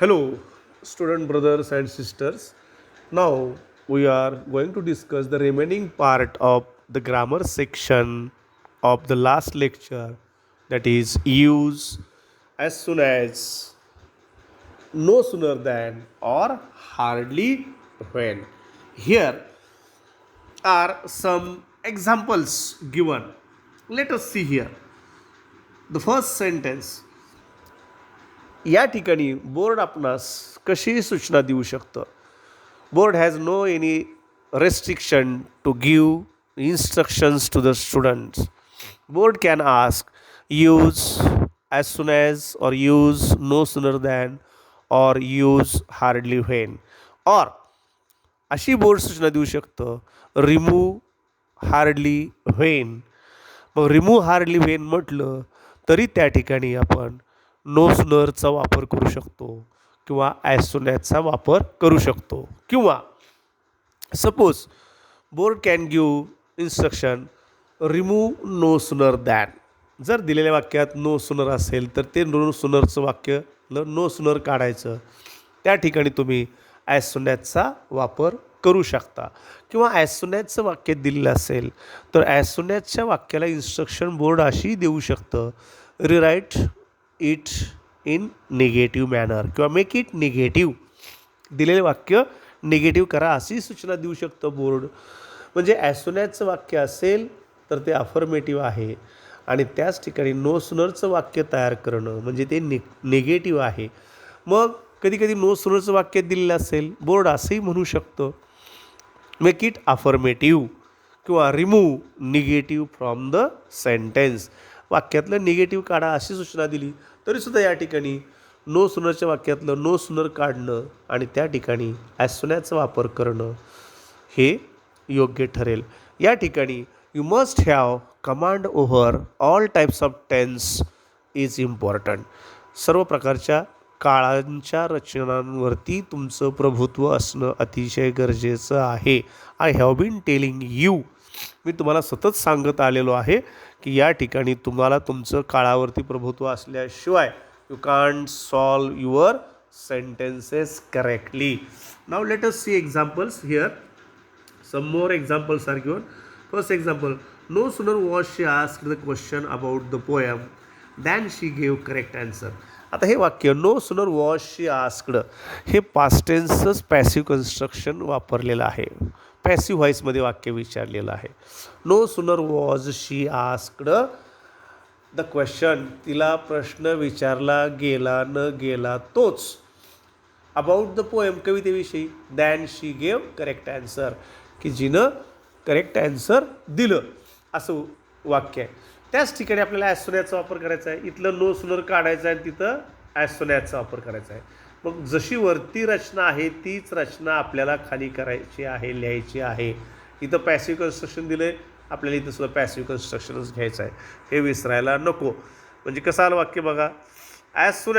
Hello, student brothers and sisters. Now we are going to discuss the remaining part of the grammar section of the last lecture, that is, use as soon as, no sooner than, or hardly when. Here are some examples given. Let us see here. The first sentence. या ठिकाणी board आपणास कशी सूचना देऊ शकतं. Board has no any restriction to give instructions to the students. Board can ask use as soon as, or use no sooner than, or use hardly when, or अशी board सूचना देऊ शकतं रिमूव्ह हार्डली व्हेन. मग remove hardly when म्हटलं तरी त्या ठिकाणी आपण नो सुनरचा वापर करू शकतो किंवा ॲज सुन ॲजचा वापर करू शकतो. किंवा suppose board can give instruction remove no sooner than. जर दिलेल्या वाक्यात नो सुनर असेल तर ते नो सुनरचं वाक्य नो सुनर काढायचं. त्या ठिकाणी तुम्ही ॲज सुन ॲजचा वापर करू शकता. किंवा ॲज सुन ॲजचं वाक्य दिलेलं असेल तर ॲज सुन ॲजच्या वाक्याला इन्स्ट्रक्शन बोर्ड अशी देऊ शकतं rewrite it in negative manner किंवा मेक इट निगेटिव्ह. दिलेले वाक्य निगेटिव्ह करा अशी सूचना देऊ शकतं बोर्ड. म्हणजे ॲज सुन ॲजचं वाक्य असेल तर ते अफर्मेटिव्ह आहे आणि त्याच ठिकाणी नो सुनरचं वाक्य तयार करणं म्हणजे ते निगेटिव्ह आहे. मग कधीकधी नो सुनरचं वाक्य दिलेलं असेल बोर्ड असंही म्हणू शकतं मेक इट अफर्मेटिव्ह किंवा remove negative from the sentence. वाक्यातलं निगेटिव्ह काढा अशी सूचना दिली तरीसुद्धा या ठिकाणी नो सुनरच्या वाक्यातलं नो सुनर काढणं आणि त्या ठिकाणी ॲज सुन ॲजचा वापर करणं हे योग्य ठरेल. या ठिकाणी you must have command over all types of tense is important. सर्व प्रकारच्या काळांच्या रचनांवरती तुमचं प्रभुत्व असणं अतिशय गरजेचं आहे. I have been telling you. मी तुम्हाला सतत सांगत आलेलो आहे की या ठिकाणी तुम्हाला तुमचं काळावरती प्रभुत्व असल्याशिवाय you can't solve your sentences correctly. Now let us see examples here. Some more examples are given. First example, no sooner was she asked the question about the poem than she gave correct answer. आता हे वाक्य no sooner was she asked हे past टेन्सच passive construction वापरलेलं आहे. Passive व्हॉइसमध्ये वाक्य विचारलेलं आहे. No sooner was she asked the question, तिला प्रश्न विचारला गेला न गेला तोच, अबाउट द पोएम कवितेविषयी, then she gave correct answer की जिनं करेक्ट ॲन्सर दिलं असं वाक्य आहे. त्याच ठिकाणी आपल्याला ॲज सुन ॲजचा वापर करायचा आहे. इथलं नो सुनर काढायचं आहे आणि तिथं ॲज सुन ॲजचा वापर करायचा आहे. मग जशी वरती रचना आहे तीच रचना आपल्याला खाली करायची आहे, लिहायची आहे. इथं पॅसिव्ह कन्स्ट्रक्शन दिलं आहे, आपल्याला इथं सुद्धा पॅसिव्ह कन्स्ट्रक्शनच घ्यायचं आहे. हे विसरायला नको. म्हणजे कसं आलं वाक्य बघा, as soon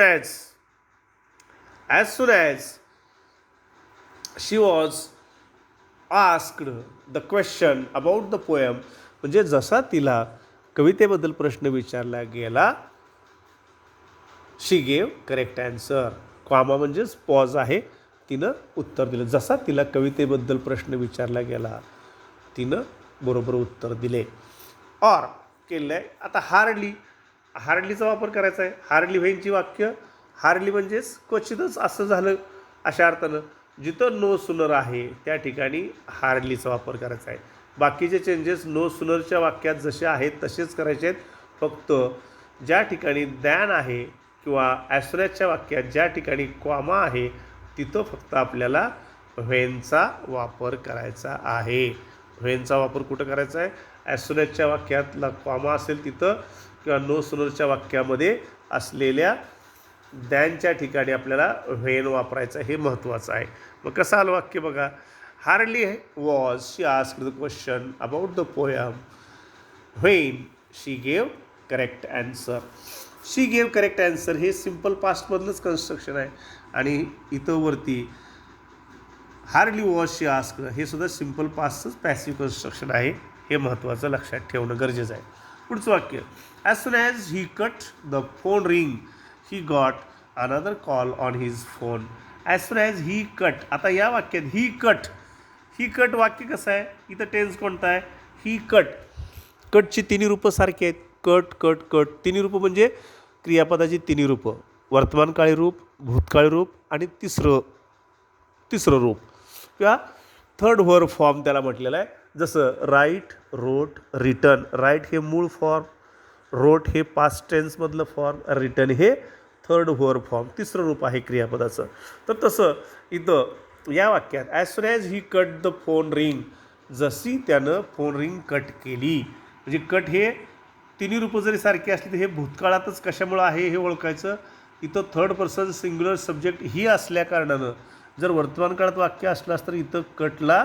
as she was asked the question about the poem, म्हणजे जसा तिला कवितेबद्दल प्रश्न विचारला गेला शी गेव करेक्ट ॲन्सर. कॉमा म्हणजेच पॉज आहे, तिनं उत्तर दिलं. जसा तिला कवितेबद्दल प्रश्न विचारला गेला तिनं बरोबर उत्तर दिले. ऑर केलं आहे. आता हार्डलीचा वापर करायचा आहे. हार्डली व्हेनची वाक्य, हार्डली म्हणजेच क्वचितच असं झालं अशा अर्थानं. जिथं नो सुनर आहे त्या ठिकाणी हार्डलीचा वापर करायचा आहे. बाकीचे चेंजेस नो सुनरच्या वाक्यात जसे आहेत तसेच करायचे आहेत. फक्त ज्या ठिकाणी दॅन आहे किंवा ॲज सुन ॲजच्या वाक्यात ज्या ठिकाणी कॉमा आहे तिथं फक्त आपल्याला व्हेनचा वापर करायचा आहे. व्हेनचा वापर कुठं करायचा आहे? ॲज सुन ॲजच्या वाक्यातला कॉमा असेल तिथं किंवा नो सुनरच्या वाक्यामध्ये असलेल्या दॅनच्या ठिकाणी आपल्याला व्हेन वापरायचं, हे महत्त्वाचं आहे. मग कसं आलं वाक्य बघा, hardly was she asked the question about the poem when she gave correct answer. She gave correct answer हे सिम्पल पास्टमधलंच कन्स्ट्रक्शन आहे आणि इथं वरती हार्डली वॉज शी आस्क्ड हे सुद्धा सिम्पल पास्टच पॅसिव्ह कन्स्ट्रक्शन आहे. हे महत्त्वाचं लक्षात ठेवणं गरजेचं आहे. पुढचं वाक्य, as soon as he cut the phone ring he got another call on his phone as soon as he cut. आता या वाक्यात ही कट वाक्य कसं आहे, इथं टेन्स कोणता आहे, ही कट. कटची तिन्ही रूपं सारखी आहेत. कट कट कट तिन्ही रूपं म्हणजे क्रियापदाची तिन्ही रूपं, वर्तमानकाळी रूप, भूतकाळी रूप आणि तिसरं रूप किंवा थर्ड वर्ब फॉर्म त्याला म्हटलेलं आहे. जसं राईट, रोट, रिटर्न. राईट हे मूळ फॉर्म, रोट हे पास्ट टेन्समधलं फॉर्म, रिटर्न हे थर्ड वर्ब फॉर्म, तिसरं रूप आहे क्रियापदाचं. तर तसं इथं या वाक्यात as soon as he cut the phone ring, जशी त्यानं फोन रिंग कट केली. म्हणजे कट हे तिन्ही रूपं जरी सारखी असली तर हे भूतकाळातच कशामुळं आहे हे ओळखायचं. इथं थर्ड पर्सन सिंग्युलर सब्जेक्ट ही असल्या कारणानं जर वर्तमान काळात वाक्य असलं असतं तर इथं कटला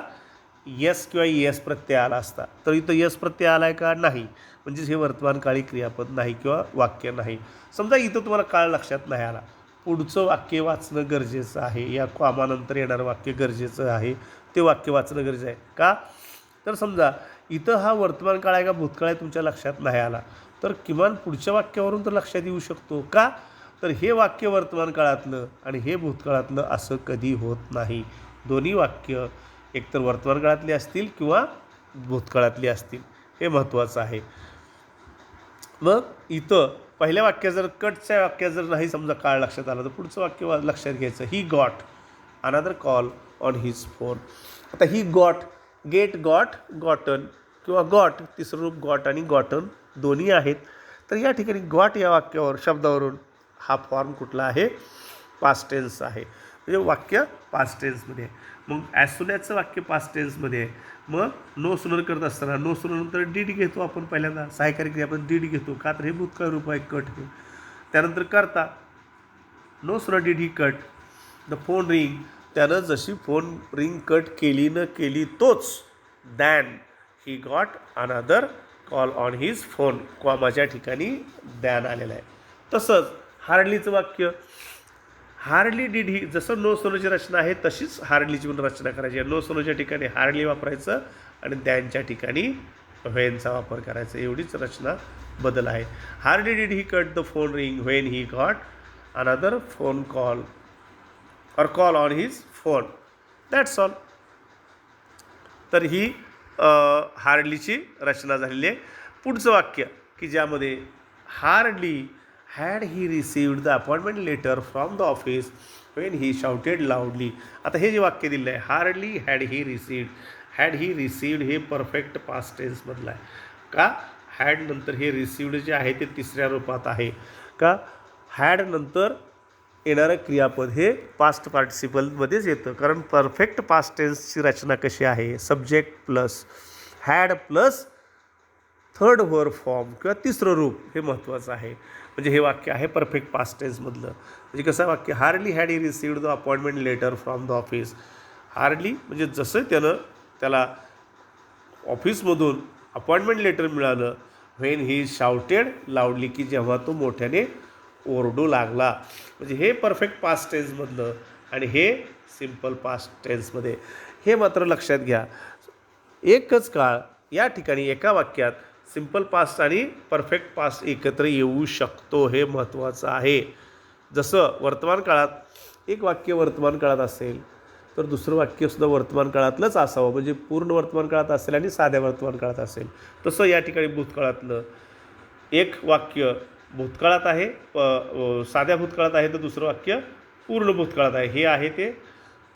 यस किंवा यस प्रत्यय आला असता. तर इथं यस प्रत्यय आला आहे का, नाही, म्हणजेच हे वर्तमानकाळी क्रियापद नाही किंवा वाक्य नाही. समजा इथं तुम्हाला काळ लक्षात नाही आला, पुढचं वाक्य वाचणं गरजेचं आहे. या कॉमानंतर येणारं वाक्य गरजेचं आहे, ते वाक्य वाचणं गरजेचं आहे का. तर समजा इथं हा वर्तमान काळ आहे का भूतकाळ आहे तुमच्या लक्षात नाही आला, तर किमान पुढच्या वाक्यावरून तर लक्षात येऊ शकतो का. तर हे वाक्य वर्तमान काळातलं आणि हे भूतकाळातलं असं कधी होत नाही. दोन्ही वाक्य एकतर वर्तमान काळातली असतील किंवा भूतकाळातली असतील, हे महत्त्वाचं आहे. मग इथं पहिल्या वाक्यात जर कटच्या वाक्यात जर नाही समजा काळ लक्षात आलं तर पुढचं वाक्य लक्षात घ्यायचं. He got another call on his phone. आता he got, get, got, gotten किंवा गॉट, तिसरं रूप गॉट आणि गॉटन दोन्ही आहेत. तर या ठिकाणी गॉट या वाक्यावर शब्दावरून हा फॉर्म कुठला आहे, पास्ट टेन्स आहे. म्हणजे वाक्य पास्ट टेन्समध्ये आहे. मग ॲज सून ॲजचं वाक्य पास्ट टेन्समध्ये आहे. मग नो सुनर करत असताना नो सुनर नंतर डीड घेतो आपण, पहिल्यांदा सहाय्यकारी क्रिया आपण डीड घेतो का, तर हे भूतकाळ रूप आहे कट हे. त्यानंतर करता no sooner did he cut the phone ring, त्यानं जशी फोन रिंग कट केली न केली तोच than he got another call on his phone, कॉमाच्या ठिकाणी दॅन आलेलं आहे. तसंच हार्डलीचं वाक्य हार्डली डीड ही, जसं नो सोनोची रचना आहे तशीच हार्डलीची पण रचना करायची आहे. नो सोनोच्या ठिकाणी हार्डली वापरायचं आणि दॅनच्या ठिकाणी व्हेनचा वापर करायचा, एवढीच रचना बदल आहे. Hardly did he cut the phone ring when he got another phone call or call on his phone, that's all. तर ही हार्डलीची रचना झालेली आहे. पुढचं वाक्य की ज्यामध्ये hardly had he received the appointment letter from the office when he shouted loudly. आता हे जे वाक्य दिलं आहे hardly had he received, had he received हे परफेक्ट पास्ट टेन्समधलं आहे का. हॅड नंतर हे रिसिव्ड जे आहे ते तिसऱ्या रूपात आहे का. हॅड नंतर येणारं क्रियापद हे पास्ट पार्टिसिपलमध्येच येतं, कारण परफेक्ट पास्ट टेन्सची रचना कशी आहे, subject plus had plus third verb form किंवा तिसरं रूप, हे महत्त्वाचं आहे. म्हणजे हे वाक्य आहे परफेक्ट पास्ट टेन्समधलं. म्हणजे कसं वाक्य hardly had he received the appointment letter from the office. Hardly म्हणजे जसं त्याला ऑफिसमधून अपॉइंटमेंट लेटर मिळालं, व्हेन ही शाउटेड लाऊडली की जेव्हा तो मोठ्याने ओरडू लागला. म्हणजे हे परफेक्ट पास्ट टेन्समधलं आणि हे सिम्पल पास्ट टेन्समध्ये. हे मात्र लक्षात घ्या, एकच काळ या ठिकाणी एका वाक्यात सिम्पल पास्ट आणि परफेक्ट पास्ट एकत्र येऊ शकतो, हे महत्त्वाचं आहे. जसं वर्तमान काळात एक वाक्य वर्तमान काळात असेल तर दुसरं वाक्यसुद्धा वर्तमान काळातलंच असावं, म्हणजे पूर्ण वर्तमान काळात असेल आणि साध्या वर्तमान काळात असेल. तसं या ठिकाणी भूतकाळातलं एक वाक्य भूतकाळात आहे, साध्या भूतकाळात आहे, तर दुसरं वाक्य पूर्ण भूतकाळात आहे. हे आहे ते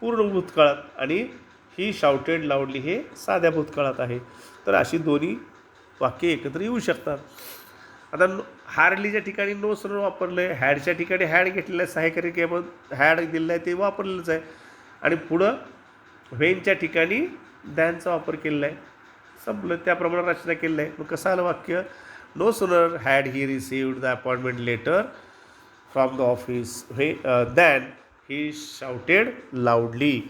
पूर्ण भूतकाळात आणि ही शाउटेड लाऊडली हे साध्या भूतकाळात आहे. तर अशी दोन्ही वाक्य एकत्र येऊ शकतात. आता हार्डलीच्या ठिकाणी नो सुनर वापरलं आहे, हॅडच्या ठिकाणी हॅड घेतलेलं आहे, सहाय्यकारी क्रियापद हॅड दिलेलं आहे ते वापरलेलंच आहे, आणि पुढं व्हेनच्या ठिकाणी दॅनचा वापर केलेला आहे. संपलं, त्याप्रमाणे रचना केलेलं आहे. मग कसं आलं वाक्य, no sooner had he received the appointment letter from the office than he shouted loudly.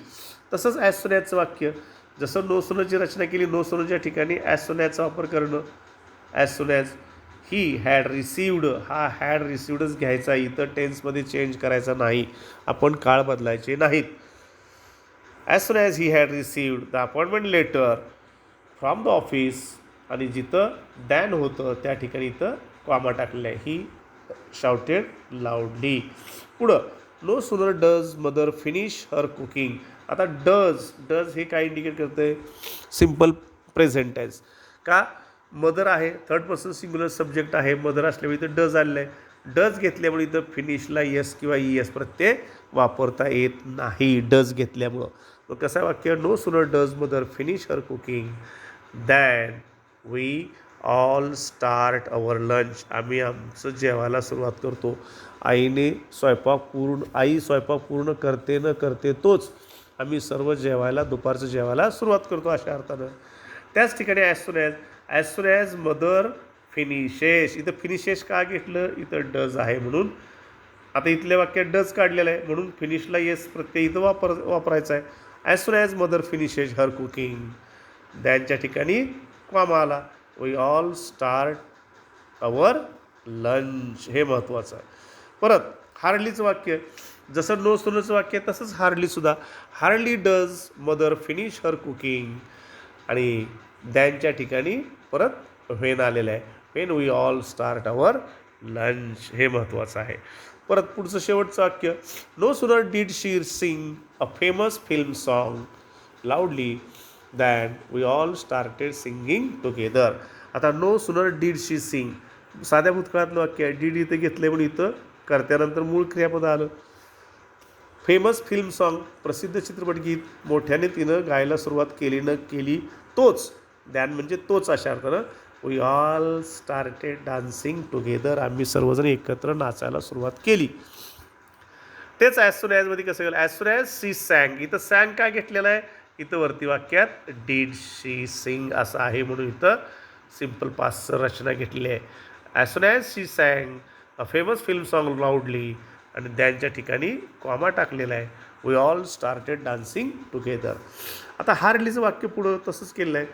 तसंच ॲज सून ॲजचं वाक्य, जसं नो सुनरची रचना केली, नो सुनरच्या ठिकाणी ॲज सून ॲजचा वापर करणं. As soon as he had received, हा हॅड रिसिव्डच घ्यायचा, इतर टेन्समध्ये चेंज करायचा नाही, आपण काळ बदलायचे नाहीत. As soon as he had received the appointment letter from the office, आणि जिथं दॅन होतं त्या ठिकाणी इथं कॉमा टाकलेलं आहे, ही शाउटेड लाऊडली. पुढं no sooner does mother finish her cooking. आता डज हे काय इंडिकेट करते? Simple present tense. का? मदर आहे, थर्ड पर्सन सिंग्युलर सब्जेक्ट आहे, मदर असल्यामुळे इथं डज आलेलं आहे. डज घेतल्यामुळे इथं फिनिशला येस किंवा ES प्रत्यय वापरता येत नाही डज घेतल्यामुळं. मग कसं आहे वाक्य? No sooner does mother finish her cooking than we all start our lunch. आम्ही आमचं जेवायला सुरुवात करतो. आई स्वयंपाक पूर्ण करते न करते तोच आम्ही सर्व जेवायला दुपारचं जेवायला सुरुवात करतो अशा अर्थानं. त्याच ठिकाणी as soon as mother finishes. इथं फिनिशेस का घेतलं? इथं डज आहे म्हणून. आता इथल्या वाक्यात डज काढलेलं आहे म्हणून फिनिशला येस प्रत्यय इथं वापरायचा आहे. As soon as mother finishes her cooking. दॅनच्या ठिकाणी कॉमा आला. We all start our lunch. हे महत्त्वाचं आहे. परत हार्डलीचं वाक्य, जसं नो सुनरचं वाक्य तसंच हार्डलीसुद्धा. Hardly does mother finish her cooking आणि दॅनच्या ठिकाणी परत व्हेन आलेलं आहे. When we all start our lunch. हे महत्त्वाचं आहे. परत पुढचं शेवटचं वाक्य, no sooner did she sing a famous film song loudly than we all started singing together. आता no sooner did she sing साध्या भूतकाळातलं वाक्य आहे. डीड इथं घेतलं आहे म्हणून इथं कर्त्यानंतर मूळ क्रियापद आलं. फेमस फिल्म सॉन्ग प्रसिद्ध चित्रपट गीत मोठ्याने तिनं गायला सुरुवात केली न केली तोच. दॅन म्हणजे तोच अशा अर्थानं. We all started dancing together. आम्ही सर्वजण एकत्र नाचायला सुरुवात केली. तेच ॲज सून ॲजमध्ये कसं गेलं? As soon as she sang. इथं सॅंग काय घेतलेलं आहे? इथं वरती वाक्यात डीड शी सिंग असं आहे म्हणून इथं सिम्पल पास्टचं रचना घेतलेली आहे. As soon as she sang a famous film song loudly आणि त्यांच्या ठिकाणी कॉमा टाकलेला आहे. We all started dancing together. आता हार्डलीचं वाक्य पुढं तसंच केलेलं आहे.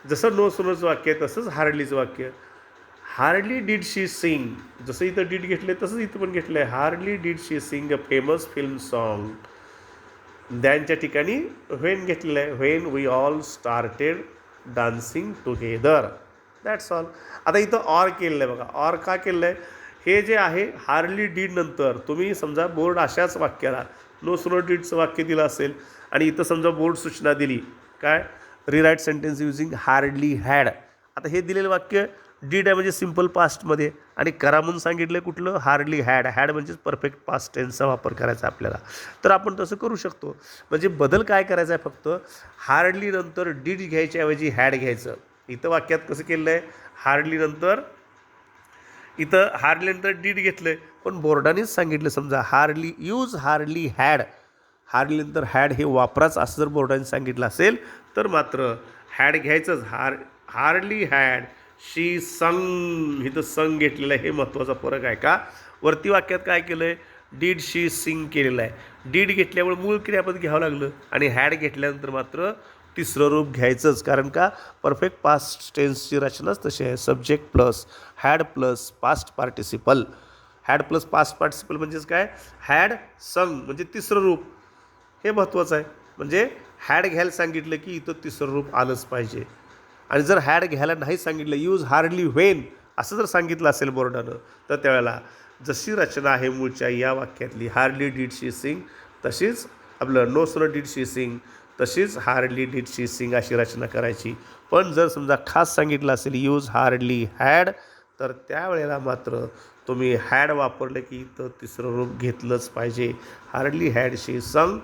जसं नो सुनरचं वाक्य आहे तसंच हार्डलीचं वाक्य. Hardly did she sing. जसं इथं डीड घेतलं आहे तसंच इथं पण घेतलं आहे. Hardly did she sing a famous film song. दॅनच्या ठिकाणी व्हेन घेतलेलं आहे. When we all started dancing together. That's all. आता इथं ऑर केलेलं आहे बघा. ऑर का केलेलं आहे? हे जे आहे हार्डली डीड नंतर तुम्ही समजा बोर्ड अशाच वाक्याला नो सुनर डीडचं वाक्य दिलं असेल आणि इथं समजा बोर्ड सूचना दिली काय? Rewrite sentence using hardly had. आता हे दिलेलं वाक्य डीड आहे म्हणजे सिम्पल पास्टमध्ये आणि करा म्हणून सांगितलं कुठलं? Hardly had. हॅड म्हणजेच परफेक्ट पास्ट टेन्सचा वापर करायचा आपल्याला. तर आपण तसं करू शकतो. म्हणजे बदल काय करायचा आहे? फक्त हार्डली नंतर डीड घ्यायच्याऐवजी हॅड घ्यायचं. इथं वाक्यात कसं केलं आहे? हार्डली नंतर इथं हार्डली नंतर डीड घेतलं आहे पण बोर्डानेच सांगितलं समजा hardly use hardly had. Hardly नंतर हॅड हे वापराच असं जर बोर्डाने सांगितलं असेल तर मात्र हॅड घ्यायचंच. हार्डली हॅड शी संग. इथं संग घेतलेलं आहे. हे महत्त्वाचा फरक आहे. का? वरती वाक्यात काय केलं आहे? डीड शी सिंग केलेलं आहे. डीड घेतल्यामुळे मूळ क्रियापद घ्यावं लागलं आणि हॅड घेतल्यानंतर मात्र तिसरं रूप घ्यायचंच. कारण का? परफेक्ट पास्ट टेन्सची रचनाच तशी आहे. Subject plus had plus past participle. Had plus past participle म्हणजेच काय? हॅड संग म्हणजे तिसरं रूप. हे महत्त्वाचं आहे. म्हणजे हॅड घ्यायला सांगितलं की इथं तिसरं रूप आलंच पाहिजे. आणि जर हॅड घ्यायला नाही सांगितलं यूज हार्डली व्हेन असं जर सांगितलं असेल बोर्डानं तर त्यावेळेला जशी रचना आहे मूळच्या या वाक्यातली हार्डली डीड शी सिंग तशीच आपलं no sooner did she Singh तशीच हार्डली डीड शी सिंग अशी रचना करायची. पण जर समजा खास सांगितलं असेल यूज हार्डली हॅड तर त्यावेळेला मात्र तुम्ही हॅड वापरलं की तर तिसरं रूप घेतलंच पाहिजे. हार्डली हॅड शी संग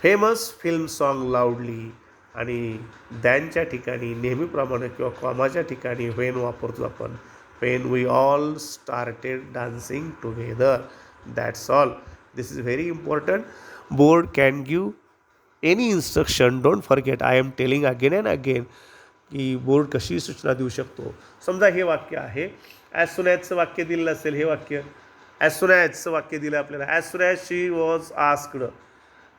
फेमस फिल्म सॉन्ग लाऊडली आणि दॅनच्या ठिकाणी नेहमीप्रमाणे किंवा कॉमाच्या ठिकाणी व्हेन वापरतो आपण. When we all started dancing together. That's all. This is very important. Board can give any instruction. Don't forget. I am telling again and again की बोर्ड कशी सूचना देऊ शकतो. समजा हे वाक्य आहे. ॲज सून ॲजचं वाक्य दिलेलं असेल. हे वाक्य ॲज सून ॲजचं वाक्य दिलं आपल्याला. As soon as she was asked.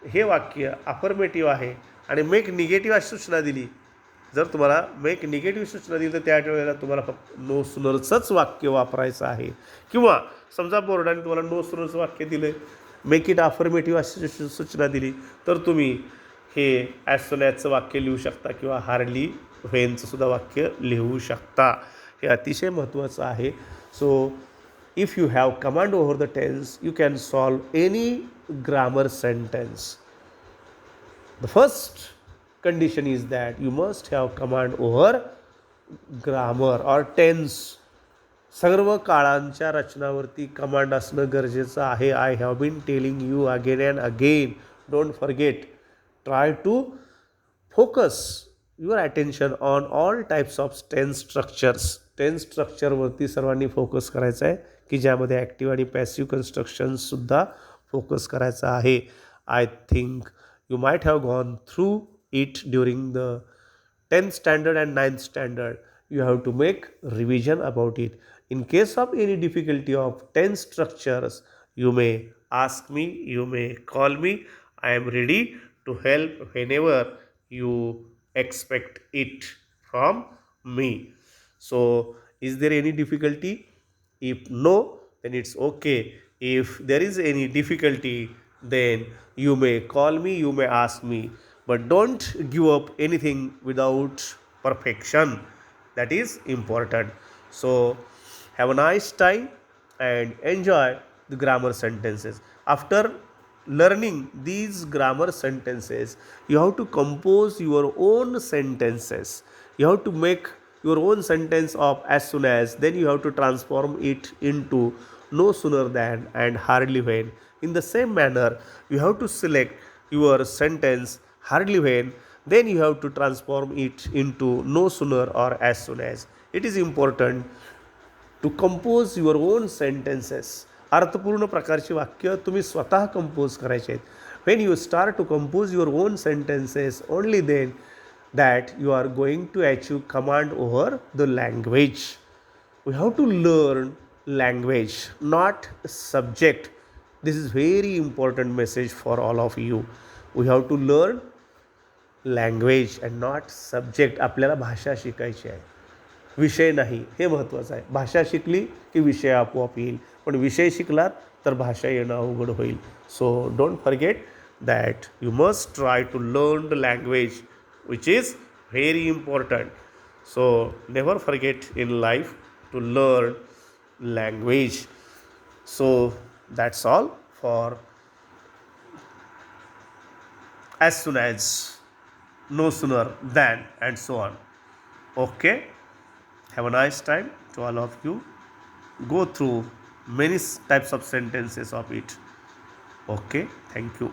हे वाक्य अफर्मेटिव्ह आहे आणि मेक निगेटिव्ह अशी सूचना दिली. जर तुम्हाला मेक निगेटिव्ह सूचना दिली तर त्या वेळेला तुम्हाला फक्त नो सुनरचंच वाक्य वापरायचं आहे. किंवा समजा बोर्डाने तुम्हाला नो सुनरचं वाक्य दिलं आहे मेक इट अफर्मेटिव्ह अशी सूचना दिली तर तुम्ही हे ॲज सून ॲजचं वाक्य लिहू शकता किंवा हार्डली व्हेनचं सुद्धा वाक्य लिहू शकता. हे अतिशय महत्त्वाचं आहे. So if you have command over the tense, you can solve any grammar sentence. The first condition is that you must have command over grammar or tense. सर्व काळांच्या रचनावरती कमांड असणं गरजेचं आहे. I have been telling you again and again. Don't forget. Try to focus your attention on all types of tense structures. Tense स्ट्रक्चरवरती सर्वांनी focus करायचं आहे की ज्यामध्ये ॲक्टिव्ह आणि पॅसिव्ह कन्स्ट्रक्शनसुद्धा फोकस करायचं आहे. I think you might have gone through it during the 10th standard and 9th standard. You have to make revision about it. In case of any difficulty of tense structures, you may ask me, you may call me. I am ready to help whenever you expect it from me. So is there any difficulty? If no, then it's okay. If there is any difficulty, then you may call me, you may ask me, but don't give up anything without perfection. That is important. So have a nice time and enjoy the grammar sentences. After learning these grammar sentences, you have to compose your own sentences. You have to make your own sentence of as soon as, then you have to transform it into no sooner than and hardly when. In the same manner, you have to select your sentence hardly when, then you have to transform it into no sooner or as soon as. It is important to compose your own sentences. अर्थपूर्ण प्रकारची वाक्य तुम्ही स्वतः compose करायचे आहेत. when you start to compose your own sentences, only then that you are going to achieve command over the language. We have to learn language, not subject. This is very important message for all of you. We have to learn language and not subject. आपल्याला भाषा शिकायची आहे, विषय नाही. हे महत्त्वाचं आहे. भाषा शिकली की विषय आपोआप येईल, पण विषय शिकलात तर भाषा येणं अवघड होईल. So don't forget that you must try to learn the language which is very important. So never forget in life to learn language. So that's all for as soon as, no sooner than, and so on. Okay, have a nice time to all of you. Go through many types of sentences of it. Okay, thank you.